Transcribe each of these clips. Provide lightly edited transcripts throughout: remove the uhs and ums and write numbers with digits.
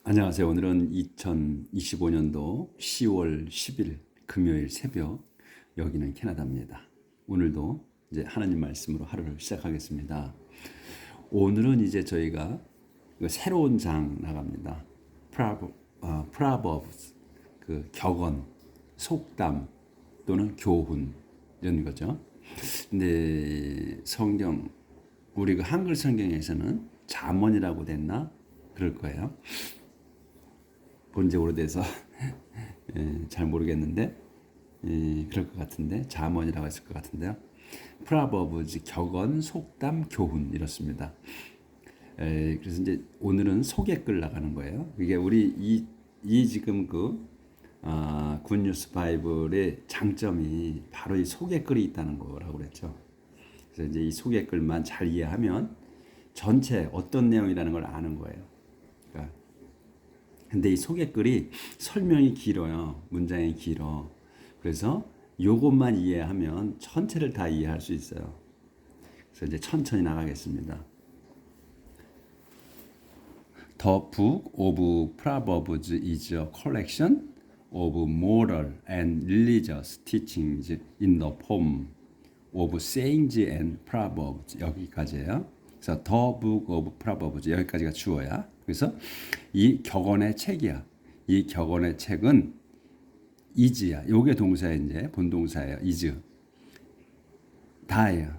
안녕하세요. 오늘은 2025년도 10월 10일 금요일 새벽, 여기는 캐나다입니다. 오늘도 이제 하나님 말씀으로 하루를 시작하겠습니다. 오늘은 이제 저희가 새로운 장 나갑니다. Proverbs, 그 격언, 속담 또는 교훈 이런 거죠. 근데 성경, 우리 그 한글 성경에서는 잠언이라고 됐나 그럴 거예요. 본지 오래돼서 잘 모르겠는데 그럴 것 같은데 잠언이라고 했을 것 같은데요. 프라버브즈 격언, 속담, 교훈 이렇습니다. 그래서 이제 오늘은 소개글 나가는 거예요. 이게 우리 이 지금 그 굿뉴스 바이블의 장점이 바로 이 소개글이 있다는 거라고 그랬죠. 그래서 이제 이 소개글만 잘 이해하면 전체 어떤 내용이라는 걸 아는 거예요. 그러니까 근데 이 소개글이 설명이 길어요. 문장이 길어. 그래서 요것만 이해하면 전체를 다 이해할 수 있어요. 그래서 이제 천천히 나가겠습니다. The book of Proverbs is a collection of moral and religious teachings in the form of sayings and proverbs. 여기까지예요. 그래서 The book of Proverbs 여기까지가 주어야. 그래서 이 격언의 책이야. 이 격언의 책은 is야. 요게 동사야 이제 본동사예요. is. 다예요.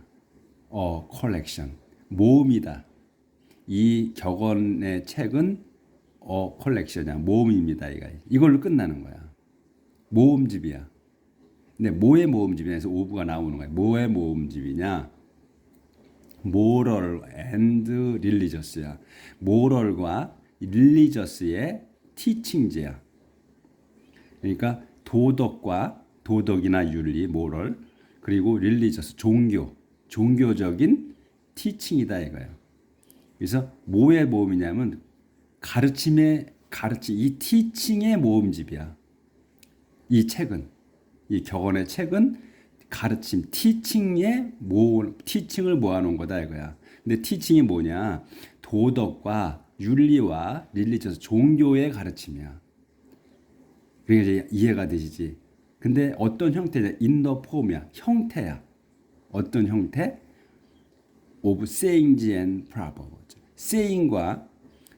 collection. 모음이다. 이 격언의 책은 collection이야. 모음입니다. 이걸로 끝나는 거야. 모음집이야. 근데 뭐의 모음집이냐 해서 오브가 나오는 거야. 뭐의 모음집이냐? moral and religious야. moral과 religious의 teachings야. 그러니까 도덕이나 윤리, moral, 그리고 religious, 종교적인 teaching이다 이거예요. 그래서 뭐의 모음이냐면 이 teaching의 모음집이야. 이 책은, 이 격언의 책은 가르침, 티칭을 모아놓은 거다 이거야. 근데 티칭이 뭐냐? 도덕과 윤리와 릴리저스, 종교의 가르침이야. 그러니까 이제 이해가 되시지. 근데 어떤 형태냐? in the form이야. 형태야. 어떤 형태? of sayings and proverbs.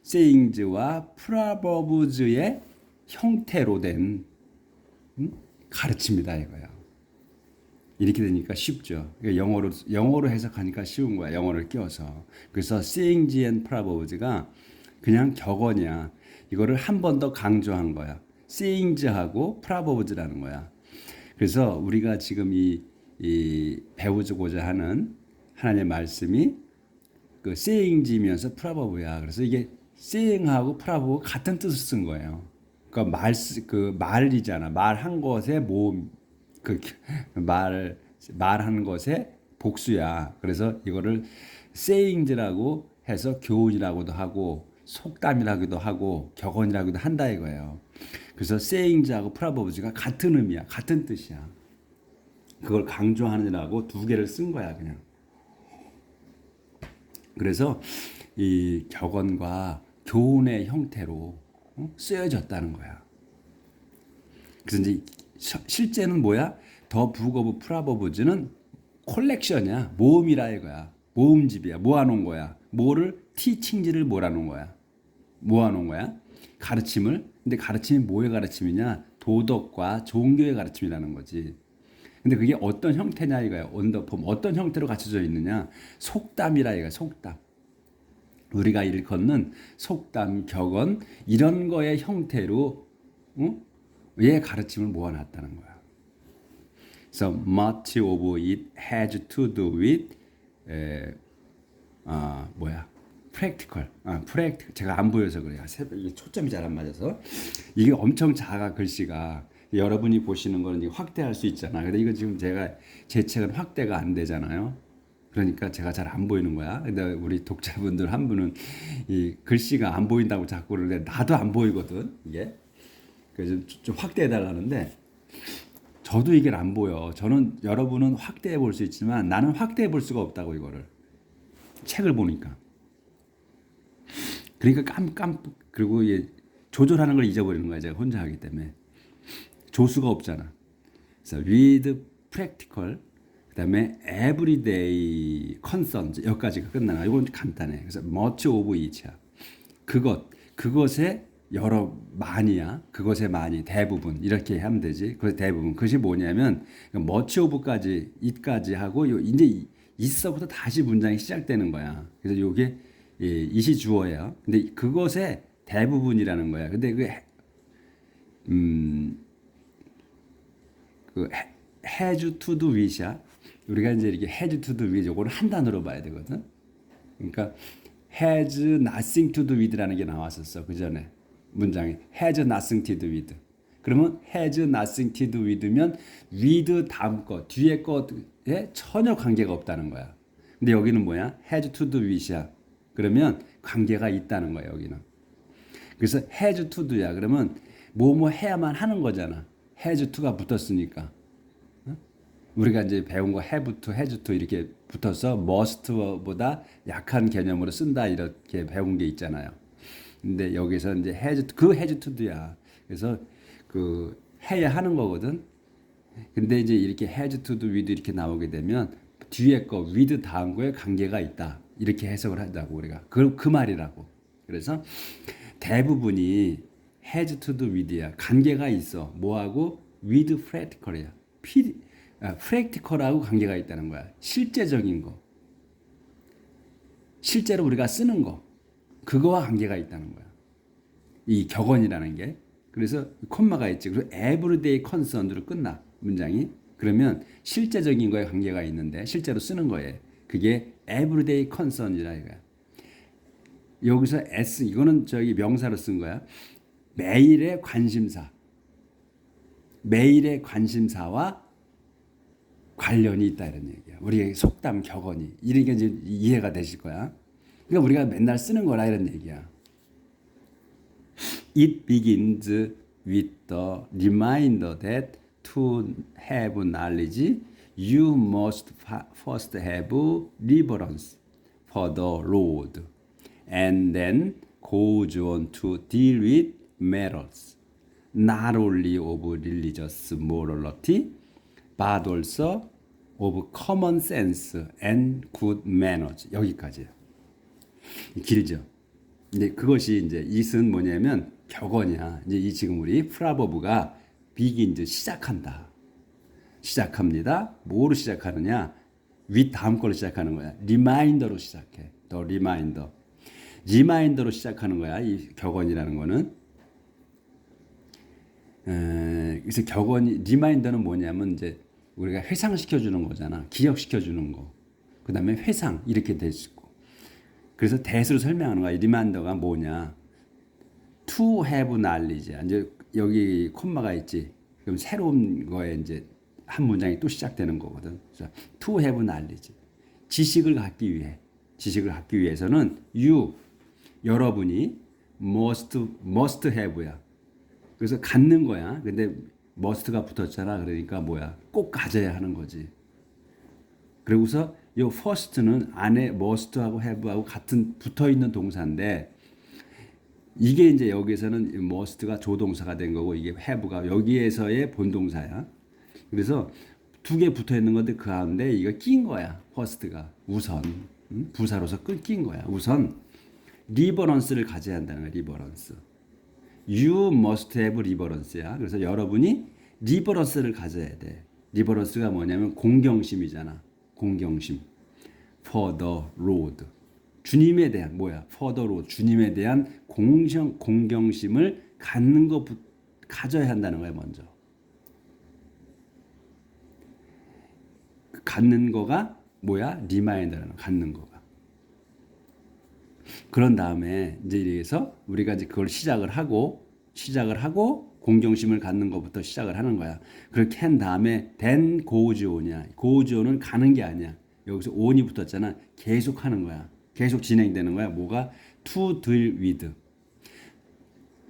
sayings와 proverbs의 형태로 된 가르침이다 이거야. 이렇게 되니까 쉽죠. 영어로 해석하니까 쉬운 거야. 영어를 끼워서. 그래서 sayings and proverbs가 그냥 격언이야. 이거를 한 번 더 강조한 거야. sayings하고 proverbs라는 거야. 그래서 우리가 지금 이 배우고자 하는 하나님의 말씀이 그 sayings이면서 proverbs야. 그래서 이게 saying하고 proverbs 같은 뜻을 쓴 거예요. 그러니까 말이잖아. 말한 것의 모음. 말하는 것의 복수야. 그래서 이거를 sayings라고 해서 교훈이라고도 하고 속담이라고도 하고 격언이라고도 한다 이거예요. 그래서 sayings하고 proverbs가 같은 의미야. 같은 뜻이야. 그걸 강조하느라고 두 개를 쓴 거야, 그냥. 그래서 이 격언과 교훈의 형태로 쓰여졌다는 거야. 그래서 이제 실제는 뭐야? 더 북 오브 프라버브즈는 콜렉션이야. 모음이라 이거야. 모음집이야. 모아놓은 거야. 뭐를? 티칭지를 모아놓은 거야. 가르침을. 근데 가르침이 뭐의 가르침이냐? 도덕과 종교의 가르침이라는 거지. 근데 그게 어떤 형태냐 이거야. 언더폼. 어떤 형태로 갖춰져 있느냐? 속담이라 이거야. 속담. 우리가 일컫는 속담, 격언 이런 거의 형태로 얘 가르침을 모아놨다는 거야. So much of it has to do with practical. 제가 안 보여서 그래요. 이게 초점이 잘 안 맞아서. 이게 엄청 작아 글씨가. 여러분이 보시는 거는 확대할 수 있잖아. 근데 이거 지금 제 책은 확대가 안 되잖아요. 그러니까 제가 잘 안 보이는 거야. 근데 우리 독자분들 한 분은 이 글씨가 안 보인다고 자꾸 그러는데 나도 안 보이거든. 이게. 그래서 좀 확대해 달라는데 저도 이게 안 보여. 여러분은 확대해 볼 수 있지만 나는 확대해 볼 수가 없다고 이거를. 책을 보니까. 그러니까 그리고 조절하는 걸 잊어버리는 거야. 제가 혼자 하기 때문에. 조수가 없잖아. 그래서 with practical, 그다음에 everyday concern, 여기까지가 끝나나. 이건 간단해. 그래서 much of each야. 그것의 여러 많이야. 그것의 많이, 대부분 이렇게 하면 되지. 그 대부분. 그것이 뭐냐면 much of까지 it까지 하고 이제 있어부터 다시 문장이 시작되는 거야. 그래서 이게 it이 주어야. 근데 그것의 대부분이라는 거야. 근데 그 has to do with야. 우리가 이제 이렇게 has to do with 요거는 한 단어로 봐야 되거든. 그러니까 has nothing to do with라는 게 나왔었어. 그 전에 문장에 has nothing to do with. 그러면 has nothing to do with면 with 다음 거 뒤에 거에 전혀 관계가 없다는 거야. 근데 여기는 뭐야? has to do with야. 그러면 관계가 있다는 거야 여기는. 그래서 has to do야. 그러면 뭐뭐 해야만 하는 거잖아. has to가 붙었으니까. 우리가 이제 배운 거 have to, has to 이렇게 붙어서 must보다 약한 개념으로 쓴다 이렇게 배운 게 있잖아요. 근데 여기서 이제 has to, 그 has to도야. 그래서 그 해야 하는 거거든. 근데 이제 이렇게 has to do with 이렇게 나오게 되면 뒤에 거 with 다음 거에 관계가 있다. 이렇게 해석을 한다고 우리가. 그 말이라고. 그래서 대부분이 has to do with야. 관계가 있어. 뭐하고? with practical이야. practical하고 관계가 있다는 거야. 실제적인 거. 실제로 우리가 쓰는 거. 그거와 관계가 있다는 거야. 이 격언이라는 게. 그래서 콤마가 있지. 그리고 everyday concern으로 끝나. 문장이. 그러면 실제적인 거에 관계가 있는데 실제로 쓰는 거예요. 그게 everyday concern이라 이거야. 여기서 S 이거는 저기 명사로 쓴 거야. 매일의 관심사. 매일의 관심사와 관련이 있다 이런 얘기야. 우리의 속담 격언이 이런 게 이제 이해가 되실 거야. 그러니까 우리가 맨날 쓰는 거라 이런 얘기야. It begins with the reminder that to have knowledge, you must first have reverence for the Lord, and then goes on to deal with matters not only of religious morality, but also of common sense and good manners. 여기까지요. 길죠. 근데 그것이 이제 it은 뭐냐면 격언이야. 이제 이 지금 우리 프라버브가 begins 시작한다. 시작합니다. 뭐로 시작하느냐? with 다음 걸로 시작하는 거야. reminder로 시작해. 더 reminder. 리마인더로 시작하는 거야. 이 격언이라는 거는. 그래서 격언이 리마인더는 뭐냐면 이제 우리가 회상시켜 주는 거잖아. 기억시켜 주는 거. 그다음에 회상 이렇게 될 수 있고. 그래서 대수로 설명하는 거야. 리마인더가 뭐냐? To have knowledge. 이제 여기 콤마가 있지. 그럼 새로운 거에 이제 한 문장이 또 시작되는 거거든. 그래서 to have knowledge. 지식을 갖기 위해서는 여러분이 must have야. 그래서 갖는 거야. 근데 must가 붙었잖아. 그러니까 뭐야? 꼭 가져야 하는 거지. 그리고서 이 first는 안에 must하고 have하고 같은 붙어 있는 동사인데 이게 이제 여기서는 must가 조동사가 된 거고 이게 have가 여기에서의 본동사야. 그래서 두 개 붙어 있는 건데 그 가운데 이거 낀 거야. first가 우선 부사로서 낀 거야. 우선 리버런스를 가져야 한다는 거야. 리버런스. You must have 리버런스야. 그래서 여러분이 리버런스를 가져야 돼. 리버런스가 뭐냐면 공경심이잖아. 공경심. For the Lord. 주님에 대한 뭐야? For the Lord. 주님에 대한 공경심을 갖는 거 가져야 한다는 거야. 먼저. 갖는 거가 뭐야? 리마인더라는 갖는 거가. 그런 다음에 이제 이래서 우리가 이제 그걸 시작을 하고 공경심을 갖는 것부터 시작을 하는 거야. 그렇게 한 다음에 then goes on이야. goes on은 가는 게 아니야. 여기서 on이 붙었잖아. 계속 하는 거야. 계속 진행되는 거야. 뭐가? to deal with.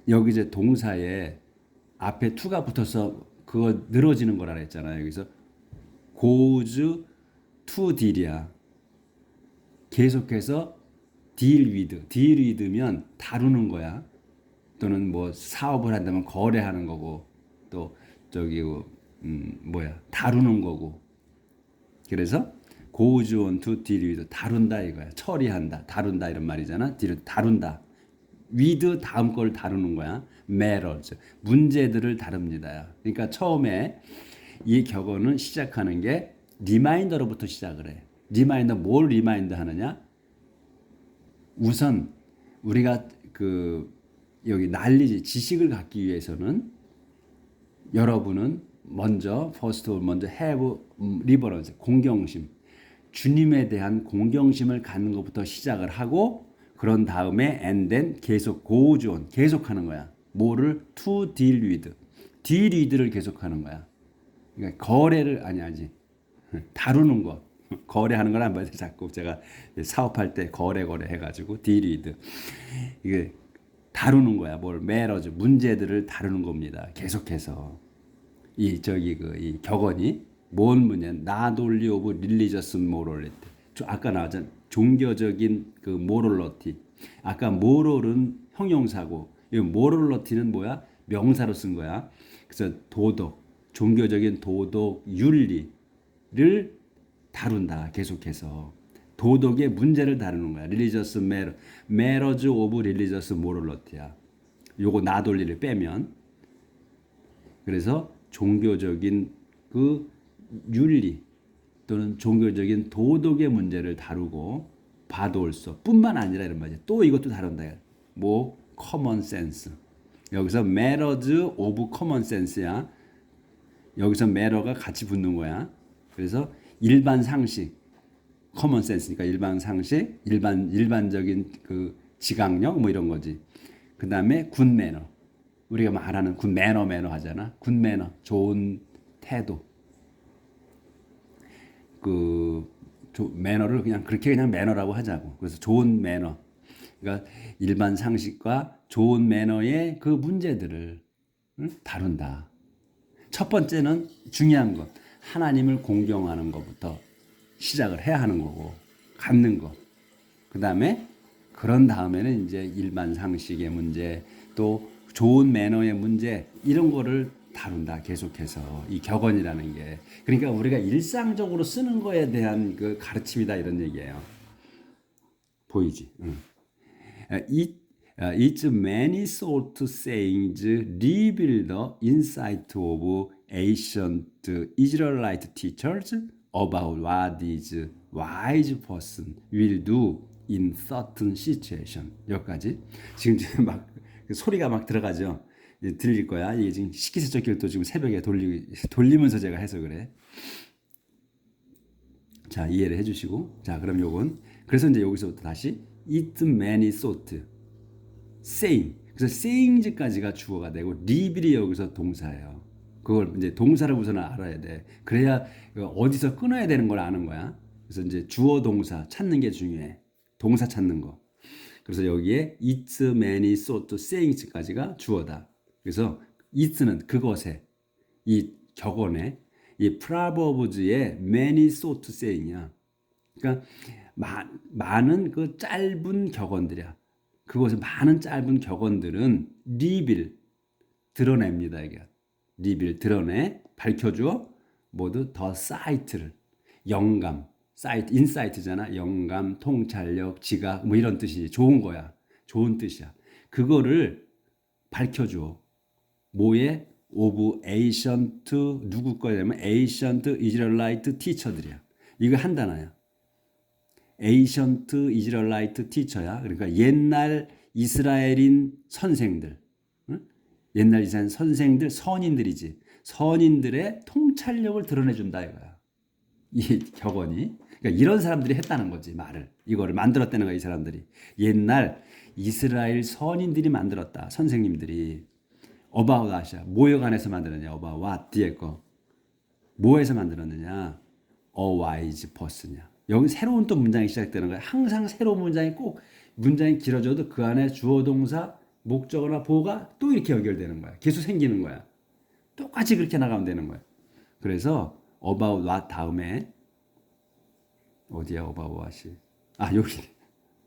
여기 이제 동사에 앞에 to가 붙어서 그거 늘어지는 거라 그랬잖아요. 여기서 goes to deal이야. 계속해서 deal with. deal with면 다루는 거야. 또는 뭐 사업을 한다면 거래하는 거고 또 저기 다루는 거고. 그래서 goes on to deal with 다룬다 이거야. 처리한다, 다룬다 이런 말이잖아. 다룬다. with 다음 걸 다루는 거야. matters 문제들을 다룹니다. 그러니까 처음에 이 격언은 시작하는 게 리마인더로부터 시작을 해. 리마인더 뭘 리마인더 하느냐? 우선 우리가 여기 난리지 지식을 갖기 위해서는 여러분은 먼저 먼저 have reverence 공경심 주님에 대한 공경심을 갖는 것부터 시작을 하고 그런 다음에 and then 계속 goes on 계속하는 거야. 뭐를 to deal with를 계속하는 거야. 그러니까 거래를 아니지 다루는 거 거래하는 걸 안 봐요. 자꾸 제가 사업할 때 거래 해가지고 deal with 이게 다루는 거야. 뭘 matters 문제들을 다루는 겁니다. 계속해서 이 격언이 뭔 문제? Not only of religious morality. 아까 나왔잖아. 종교적인 그 morality. 아까 moral은 형용사고, 이 morality는 뭐야? 명사로 쓴 거야. 그래서 도덕, 종교적인 도덕, 윤리를 다룬다. 계속해서 도덕의 문제를 다루는 거야. religious matters of religious morality야. 요거 not only를 빼면 그래서 종교적인 그 윤리 또는 종교적인 도덕의 문제를 다루고 봐도올소 뿐만 아니라 이런 말이야. 또 이것도 다룬다. 뭐 common sense. 여기서 matters of common sense야. 여기서 matter가 같이 붙는 거야. 그래서 일반 상식 common sense니까 일반 상식, 일반적인 그 지각력 뭐 이런 거지. 그다음에 good manner. 우리가 말하는 굿 매너 하잖아. 굿 매너 좋은 태도. 매너를 그냥 매너라고 하자고. 그래서 좋은 매너. 그러니까 일반 상식과 좋은 매너의 그 문제들을 다룬다. 첫 번째는 중요한 것. 하나님을 공경하는 것부터 시작을 해야 하는 거고 갖는 거. 그다음에 그런 다음에는 이제 일반 상식의 문제 또 좋은 매너의 문제 이런 거를 다룬다. 계속해서 이 격언이라는 게 그러니까 우리가 일상적으로 쓰는 거에 대한 그 가르침이다 이런 얘기예요. 보이지? Its many sort sayings reveal the insight of ancient Israelite teachers about what is wise person will do in certain situation. 여기까지 지금 막 소리가 막 들어가죠. 들릴 거야. 이게 지금 식기세척기를 또 지금 새벽에 돌리면서 제가 해서 그래. 자, 이해를 해주시고. 자, 그럼 요건. 그래서 이제 여기서부터 다시 it many sort saying. 그래서 sayings까지가 주어가 되고 reveal이 여기서 동사예요. 그걸 이제 동사를 우선 알아야 돼. 그래야 어디서 끊어야 되는 걸 아는 거야. 그래서 이제 주어 동사 찾는 게 중요해. 동사 찾는 거. 그래서 여기에 its many sort sayings까지가 주어다. 그래서 it는 그것에 이 격언에 이 proverbs의 many sort saying이야. 그러니까 많은 그 짧은 격언들이야. 그것의 많은 짧은 격언들은 reveal 드러냅니다. 이게 reveal 드러내 밝혀줘 모두 더 사이트를 영감 사이트 인사이트잖아. 영감, 통찰력, 지각 뭐 이런 뜻이 좋은 거야. 좋은 뜻이야. 그거를 밝혀줘. 뭐에? 오브 에이션트 누구 거냐면 에이션트 이스라엘라이트 티처들이야. 이거 한 단어야. 에이션트 이스라엘라이트 티처야. 그러니까 옛날 이스라엘인 선생들, 응? 옛날 이스라엘 선생들 선인들이지. 선인들의 통찰력을 드러내준다 이거야. 이 격언이. 그러니까 이런 사람들이 했다는 거지 말을. 이거를 만들었다는 거야 이 사람들이. 옛날 이스라엘 선인들이 만들었다. 선생님들이. about what이야. 뭐에 관해서 만들었냐. about what 뒤에 거. 뭐에서 만들었느냐. a wise person이야. 여기 새로운 또 문장이 시작되는 거야. 항상 새로운 문장이 꼭 문장이 길어져도 그 안에 주어 동사 목적어나 보어가 또 이렇게 연결되는 거야. 계속 생기는 거야. 똑같이 그렇게 나가면 되는 거야. 그래서 about what 다음에 어디야 about what이. 아 여기.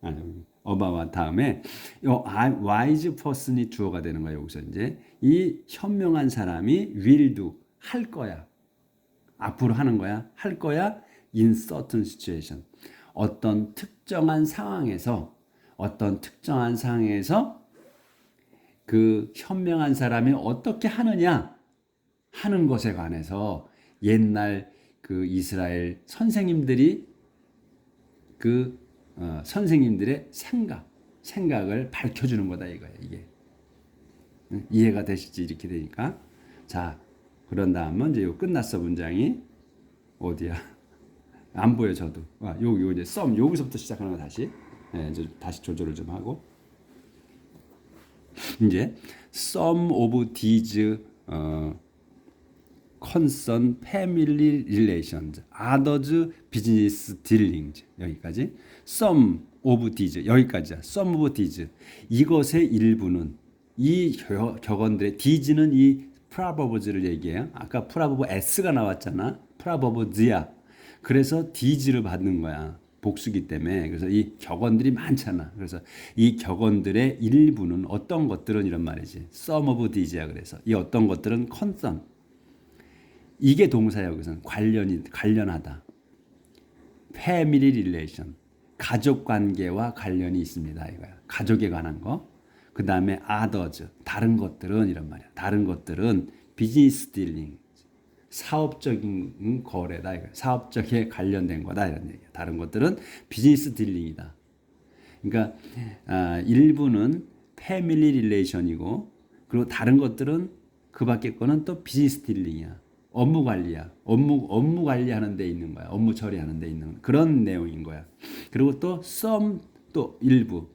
about 다음에 요 wise person이 주어가 되는 거예요. 여기서 이제 이 현명한 사람이 will do 할 거야. 앞으로 하는 거야. 할 거야. in certain situation. 어떤 특정한 상황에서 그 현명한 사람이 어떻게 하느냐 하는 것에 관해서 옛날 그 이스라엘 선생님들이 선생님들의 생각을 밝혀주는 거다 이거야 이게. 이해가 되실지 이렇게 되니까. 자, 그런 다음은 이제 요 끝났어 문장이 어디야? 안 보여 저도. 요 이제 썸 여기서부터 시작하는 거 다시. 이제 다시 조절을 좀 하고 이제 some of these concern family relations, others business dealings 여기까지 some of these 여기까지야. some of these 이것의 일부는 이 격언들의 these는 이 proverbs를 얘기해요. 아까 proverb s가 나왔잖아. proverbs야. 그래서 these를 받는 거야. 복수기 때문에. 그래서 이 격언들이 많잖아. 그래서 이 격언들의 일부는 어떤 것들은 이런 말이지. some of these야. 그래서 이 어떤 것들은 concern 이게 동사야. 여기서는 관련하다. family relation 가족 관계와 관련이 있습니다. 이거야. 가족에 관한 거. 그 다음에 others 다른 것들은 이런 말이야. 다른 것들은 business dealing 사업적인 거래다. 이거. 사업적에 관련된 거다. 이런 얘기야. 다른 것들은 비즈니스 딜링이다. 그러니까 일부는 패밀리 릴레이션이고 그리고 다른 것들은 그 밖에 거는 또 비즈니스 딜링이야. 업무 관리야. 업무 관리하는 데 있는 거야. 업무 처리하는 데 있는 그런 내용인 거야. 그리고 또 some 또 일부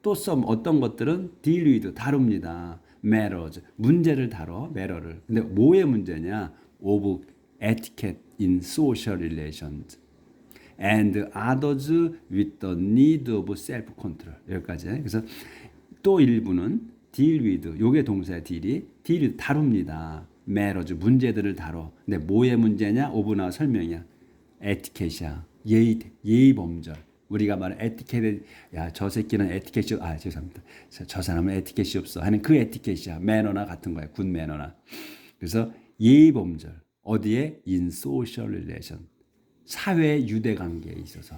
또 some 어떤 것들은 deal with 다룹니다. matters 문제를 다뤄 matter를. 근데 뭐의 문제냐? of etiquette in social relations and others with the need of self-control 여기까지. 그래서 또 일부는 deal with 요게 동사야. deal with 다룹니다. matters 문제들을 다뤄. 근데 뭐의 문제냐? of 나와 설명이야. etiquette이야. 예의 범절. 우리가 말하는 에티켓에 저 새끼는 에티켓이 죄송합니다. 저 사람은 에티켓이 없어 하는 그 에티켓이야. 매너나 같은 거야. 굿 매너나. 그래서 예의 범절 어디에? in social relation 사회 유대 관계에 있어서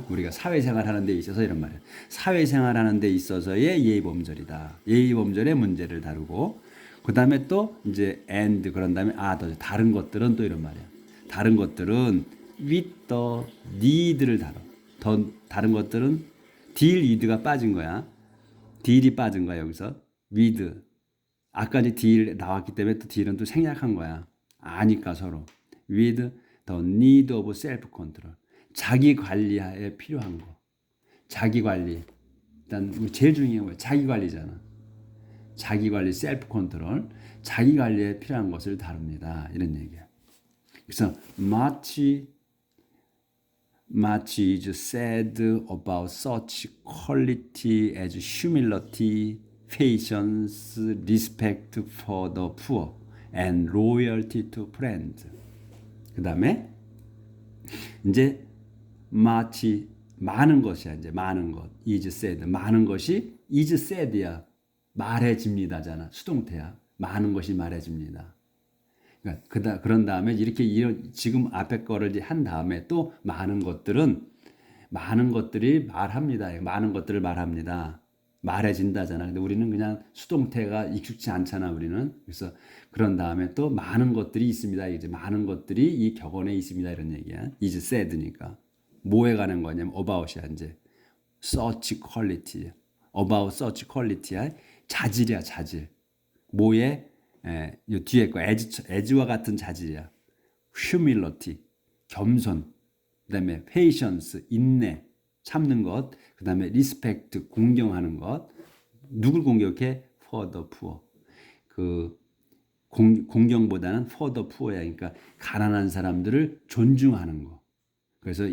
우리가 사회생활 하는 데 있어서 이런 말이야. 사회생활 하는 데 있어서의 예의 범절이다. 예의 범절의 문제를 다루고 그 다음에 또 이제 and 그런 다음에 others 다른 것들은 또 이런 말이야. 다른 것들은 with the need를 다뤄. 더 다른 것들은 deal with가 빠진 거야. deal이 빠진 거야 여기서. with 아까 이제 deal 나왔기 때문에 또 deal은 또 생략한 거야. 아니까 서로. with the need of self control 자기 관리에 필요한 거. 자기 관리. 일단 제일 중요한 거야. 자기 관리잖아. 자기 관리 self control 자기 관리에 필요한 것을 다룹니다. 이런 얘기야. 그래서 much is said about such quality as humility, patience, respect for the poor, and loyalty to friends. 그 다음에 이제 much 많은 것이야. 이제 많은 것 is said 많은 것이 is said야. 말해집니다잖아. 수동태야. 많은 것이 말해집니다. 그러니까 그런 다음에 이렇게 지금 앞에 거를 한 다음에 또 많은 것들이 말합니다. 많은 것들을 말합니다. 말해진다잖아. 근데 우리는 그냥 수동태가 익숙치 않잖아. 우리는. 그래서 그런 다음에 또 많은 것들이 있습니다. 이제 많은 것들이 이 격언에 있습니다. 이런 얘기야. is said니까. 뭐에 관한 거냐면 about이야. 이제 such quality. about such quality야. 자질이야. 자질. 뭐에 요 뒤에 거 as와 같은 자질이야. humility 겸손, 그다음에 patience 인내 참는 것, 그다음에 respect 공경하는 것. 누굴 공격해? for the poor. 그 공경보다는 for the poor야. 그러니까 가난한 사람들을 존중하는 거. 그래서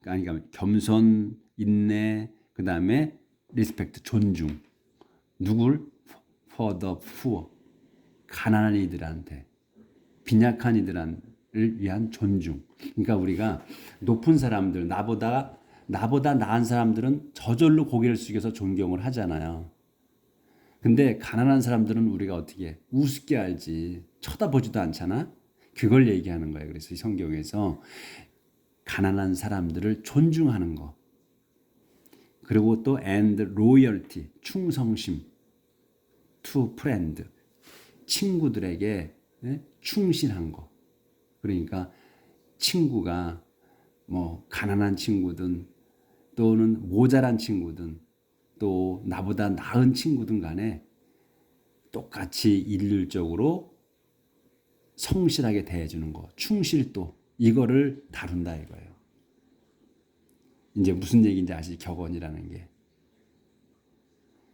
그러니까 겸손, 인내, 그다음에 respect 존중. 누굴? for the poor. 가난한 이들한테 빈약한 이들을 위한 존중. 그러니까 우리가 높은 사람들 나보다 나보다 나은 사람들은 저절로 고개를 숙여서 존경을 하잖아요. 근데 가난한 사람들은 우리가 어떻게 해? 우습게 알지. 쳐다보지도 않잖아. 그걸 얘기하는 거예요. 그래서 이 성경에서 가난한 사람들을 존중하는 거. 그리고 또 and loyalty, 충성심, to friend, 친구들에게 충실한 거. 그러니까 친구가 뭐 가난한 친구든 또는 모자란 친구든 또 나보다 나은 친구든 간에 똑같이 일률적으로 성실하게 대해주는 거, 충실도 이거를 다룬다 이거예요. 이제 무슨 얘기인지 아시죠? 격언이라는 게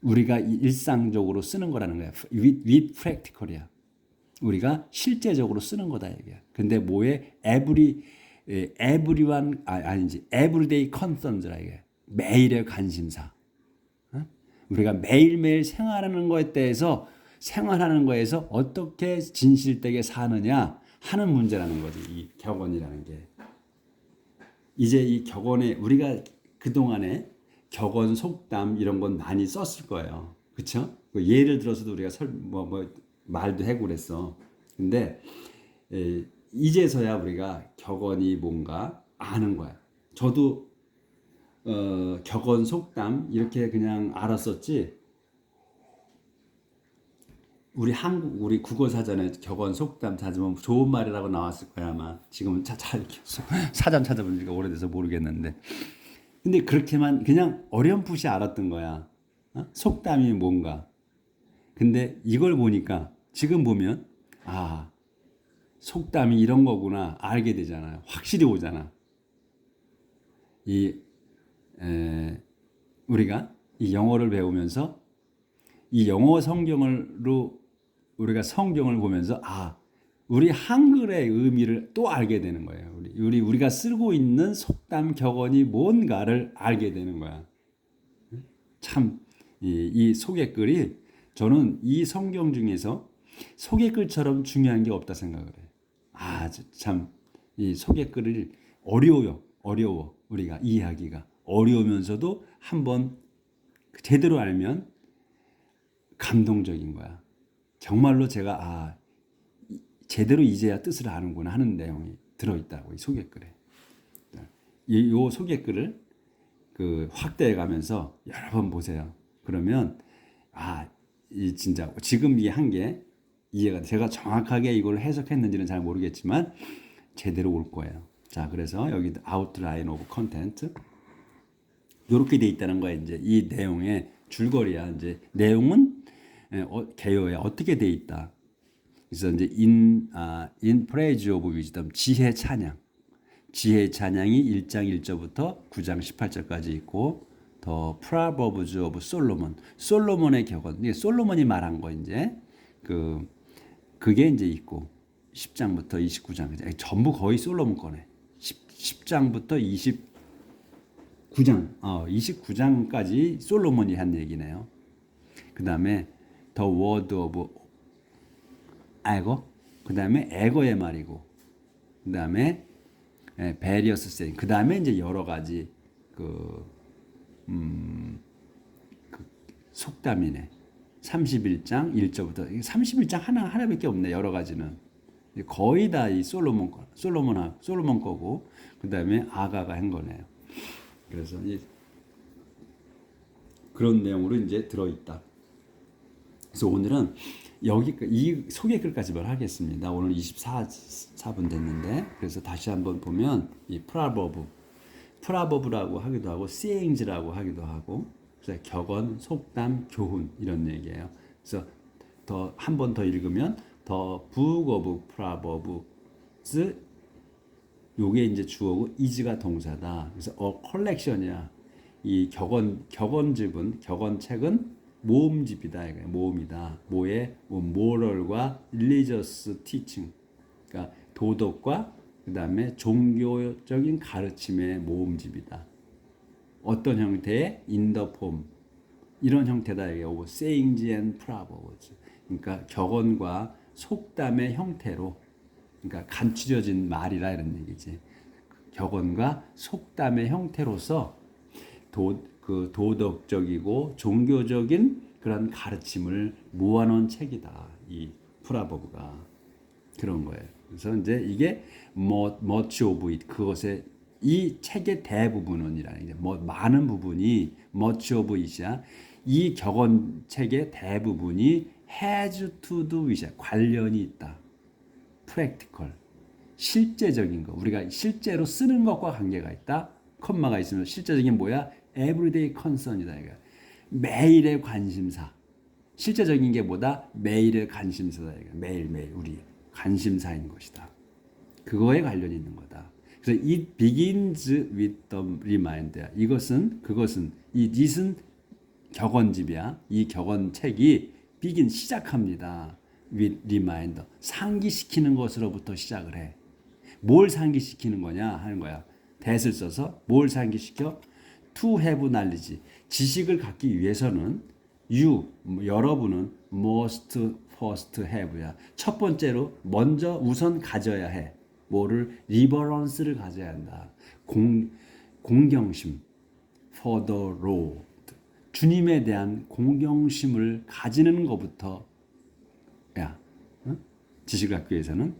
우리가 일상적으로 쓰는 거라는 거야. with practical이야. 우리가 실제적으로 쓰는 거다 이게. 근데 뭐에 everyone 아니지 everyday concerns라 이게. 매일의 관심사. 우리가 매일매일 생활하는 거에 대해서 생활하는 거에서 어떻게 진실되게 사느냐 하는 문제라는 거지. 이 격언이라는 게. 이제 이 격언에 우리가 그동안에 격언, 속담 이런 건 많이 썼을 거예요. 그렇죠? 예를 들어서도 우리가 말도 하고 그랬어. 근데 이제서야 우리가 격언이 뭔가 아는 거야. 저도 격언, 속담 이렇게 그냥 알았었지. 우리 국어 사전에 격언, 속담 찾으면 좋은 말이라고 나왔을 거야 아마. 지금은 사전 찾아본 지가 오래돼서 모르겠는데. 근데 그렇게만 그냥 어렴풋이 알았던 거야. 속담이 뭔가. 근데 이걸 보니까 지금 보면 속담이 이런 거구나 알게 되잖아요. 확실히 오잖아. 우리가 이 영어를 배우면서 이 영어 성경으로 우리가 성경을 보면서 우리 한글의 의미를 또 알게 되는 거예요. 우리가 쓰고 있는 속담 격언이 뭔가를 알게 되는 거야. 참 이 소개글이 저는 이 성경 중에서 소개글처럼 중요한 게 없다 생각을 해요. 참 이 소개글을 어려워 우리가 이해하기가 어려우면서도 한번 제대로 알면 감동적인 거야. 정말로 제가 제대로 이제야 뜻을 아는구나 하는 내용이 들어있다고 이 소개글에. 이 소개글을 확대해 가면서 여러 번 보세요. 그러면 이 진짜 지금 이 한 게 이해가 제가 정확하게 이걸 해석했는지는 잘 모르겠지만 제대로 올 거예요. 자, 그래서 여기 아웃라인 오브 컨텐트 이렇게 돼 있다는 거야. 이제 이 내용의 줄거리야. 이제 내용은 개요에 어떻게 돼 있다. 그래서 이제 in praise of wisdom 지혜 찬양. 지혜 찬양이 1장 1절부터 9장 18절까지 있고 더 Proverbs of Solomon. 솔로몬의 격언. 이게 솔로몬이 말한 거 이제 그게 이제 있고 10장부터 29장. 전부 거의 솔로몬 거네. 10장부터 29장. 29장까지 솔로몬이 한 얘기네요. 그다음에 The Word of 에거. 그다음에 에거의 말이고. 그다음에 베리어스 세인. 그다음에 이제 여러 가지 속담이네. 31장 1절부터 31장 하나밖에 없네. 여러 가지는 거의 다 이 솔로몬 거고 그다음에 아가가 한 거네요. 그래서 그런 내용으로 이제 들어 있다. 그래서 오늘은 이 소개글까지만 하겠습니다. 오늘 24분 됐는데 그래서 다시 한번 보면 이 프라버브라고 하기도 하고 세잉즈라고 하기도 하고 그래서 격언, 속담, 교훈 이런 얘기예요. 그래서 한 번 더 읽으면 더 Book of Proverbs 요게 이제 주어고 is가 동사다. 그래서 컬렉션이야. 이 격언책은 모음집이다. 이거예요. 모음이다. moral과 religious teaching. 그러니까 도덕과 그다음에 종교적인 가르침의 모음집이다. 어떤 형태의 in the form 이런 형태다. 이게 sayings and proverbs. 그러니까 격언과 속담의 형태로 그러니까 간추려진 말이라 이런 얘기지. 격언과 속담의 형태로서 그 도덕적이고 종교적인 그런 가르침을 모아놓은 책이다. 이 프라버브가 그런 거예요. 그래서 이제 이게 much of it 그것의 이 책의 대부분은이라는 게 많은 부분이 much of it이야. 이 격언 책의 대부분이 has to do with 관련이 있다. practical 실제적인 거 우리가 실제로 쓰는 것과 관계가 있다. 컴마가 있으면 실제적인 뭐야? everyday concern이다. 이거 매일의 관심사. 실제적인 게 뭐다? 매일의 관심사다. 이거 매일매일 우리 관심사인 것이다. 그거에 관련이 있는 거다. 그래서 it begins with the reminder. 그것은 it은 격언집이야. 이 격언책이 begin 시작합니다. with reminder. 상기시키는 것으로부터 시작을 해. 뭘 상기시키는 거냐 하는 거야. that을 써서 뭘 상기시켜? to have knowledge. 지식을 갖기 위해서는 여러분은 must first have야. 첫 번째로 먼저 우선 가져야 해. 뭐를? reverence를 가져야 한다. 공경심. for the Lord. 주님에 대한 공경심을 가지는 것부터 지식을 갖기 위해서는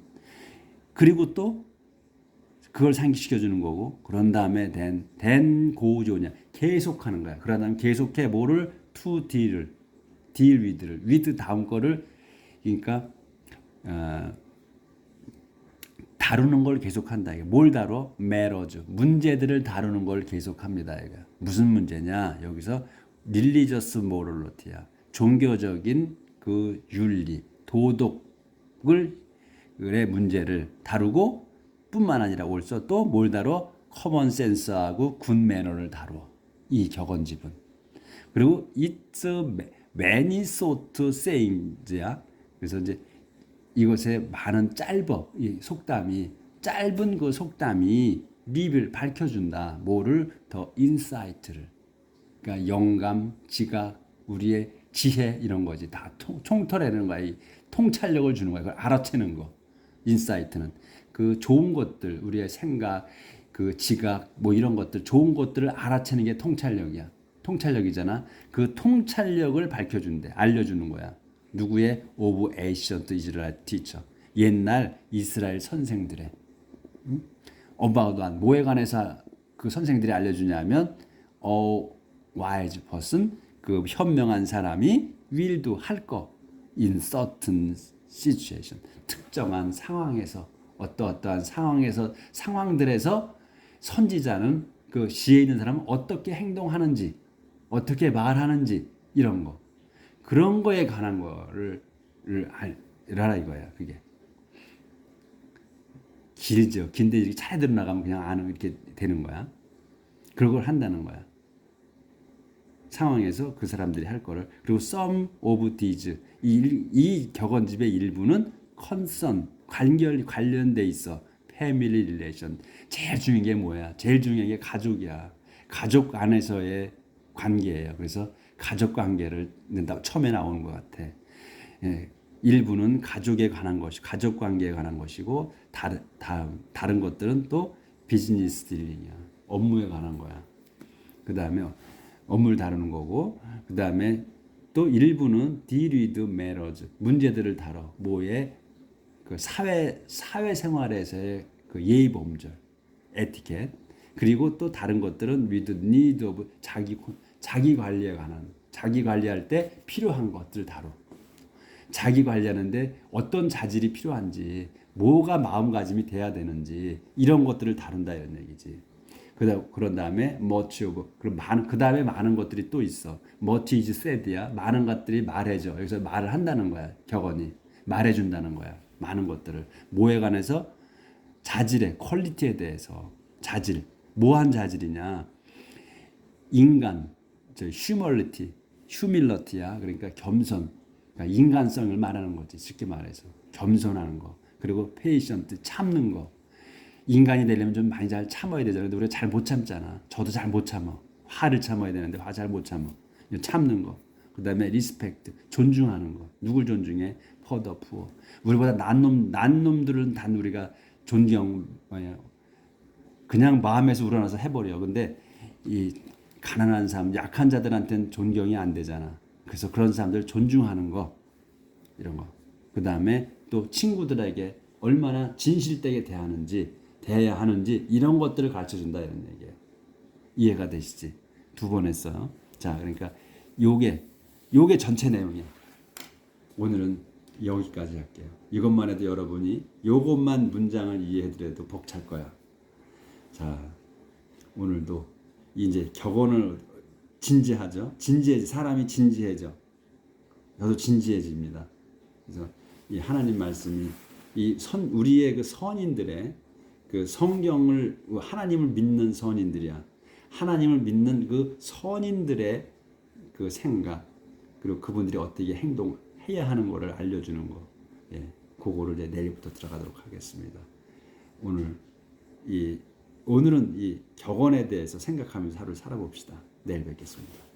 그리고 또 그걸 상기시켜 주는 거고 그런 다음에 then 고조냐 계속하는 거야. 그런 다음에 계속해 뭐를 to deal with를 with 다음 거를 그러니까 다루는 걸 계속한다. 이게 뭘 다뤄? matters 문제들을 다루는 걸 계속합니다. 이거 무슨 문제냐? 여기서 religious morality야. 종교적인 그 윤리, 도덕을 의 문제를 다루고 뿐만 아니라 also 또 뭘 다뤄? common sense하고 good manner를 다뤄. 이 격언집은. 그리고 it's many sort sayings야. 그래서 이제 이것에 많은 이 속담이 짧은 그 속담이 리뷰를 밝혀준다. 뭐를? 더 인사이트를. 그러니까 영감, 지각, 우리의 지혜 이런 거지. 다 총털내는 거야. 이 통찰력을 주는 거야. 그걸 알아채는 거. 인사이트는 그 좋은 것들, 우리의 생각, 그 지각, 뭐 이런 것들, 좋은 것들을 알아채는 게 통찰력이야. 통찰력이잖아. 그 통찰력을 밝혀준대. 알려주는 거야. 누구의? 오브 에이션트 이스라엘 티처. 옛날 이스라엘 선생들의. about one. 뭐에 관해서 그 선생들이 알려주냐면 wise person. 그 현명한 사람이 will do 할 거. in certain situation. 특정한 상황에서 어떠한 상황들에서 선지자는 그 지혜 있는 사람은 어떻게 행동하는지 어떻게 말하는지 이런 거 그런 거에 관한 거를 알아라 이거야. 그게 길죠. 긴데 이렇게 차례 들어 나가면 그냥 아는 이렇게 되는 거야. 그런 걸 한다는 거야. 상황에서 그 사람들이 할 거를. 그리고 some of these 이 격언집의 일부는 concern 관련돼 있어. family relation. 제일 중요한 게 뭐야? 제일 중요한 게 가족이야. 가족 안에서의 관계예요. 그래서 가족 관계를 처음에 나오는 것 같아. 예, 일부는 가족에 관한 것이 가족 관계에 관한 것이고 다른 것들은 또 비즈니스 딜링이야. 업무에 관한 거야. 그 다음에 업무를 다루는 거고 그 다음에 또 일부는 deal with matters 문제들을 다뤄. 뭐에? 그 사회생활에서의 그 예의 범절, 에티켓. 그리고 또 다른 것들은 with need of 자기 관리에 관한 자기 관리할 때 필요한 것들 다뤄. 자기 관리하는데 어떤 자질이 필요한지, 뭐가 마음가짐이 돼야 되는지 이런 것들을 다룬다 이런 얘기지. 그런 다음에 much of 그 다음에 많은 것들이 또 있어. much is said야. 많은 것들이 말해줘. 여기서 말을 한다는 거야. 격언이 말해준다는 거야. 많은 것들을 뭐에 관해서? 자질의 퀄리티에 대해서. 자질 뭐한 자질이냐? 인간 humility야. 그러니까 겸손. 그러니까 인간성을 말하는 거지. 쉽게 말해서 겸손하는 거. 그리고 patient 참는 거. 인간이 되려면 좀 많이 잘 참아야 되잖아요. 근데 우리가 잘 못 참잖아. 저도 잘 못 참아. 화를 참아야 되는데 화 잘 못 참아. 참는 거. 그 다음에 리스펙트 존중하는 거. 누굴 존중해? for the poor. 우리보다 난 놈들은 단 우리가 그냥 마음에서 우러나서 해버려. 근데 이 가난한 사람, 약한 자들한테는 존경이 안 되잖아. 그래서 그런 사람들 존중하는 거, 이런 거. 그 다음에 또 친구들에게 얼마나 진실되게 대해야 하는지 이런 것들을 가르쳐 준다 이런 얘기예요. 이해가 되시지? 두 번 했어요. 자, 그러니까 요게 전체 내용이야. 오늘은 여기까지 할게요. 이것만 해도 여러분이 요것만 문장을 이해해드려도 벅찰 거야. 자, 오늘도 이제 격언을 진지하죠. 사람이 진지해져. 저도 진지해집니다. 그래서 이 하나님 말씀이 우리의 그 선인들의 그 성경을 하나님을 믿는 선인들이야. 하나님을 믿는 그 선인들의 그 생각 그리고 그분들이 어떻게 행동해야 하는 것을 알려주는 거. 예, 그거를 이제 내일부터 들어가도록 하겠습니다. 오늘은 이 격언에 대해서 생각하면서 하루를 살아봅시다. 내일 뵙겠습니다.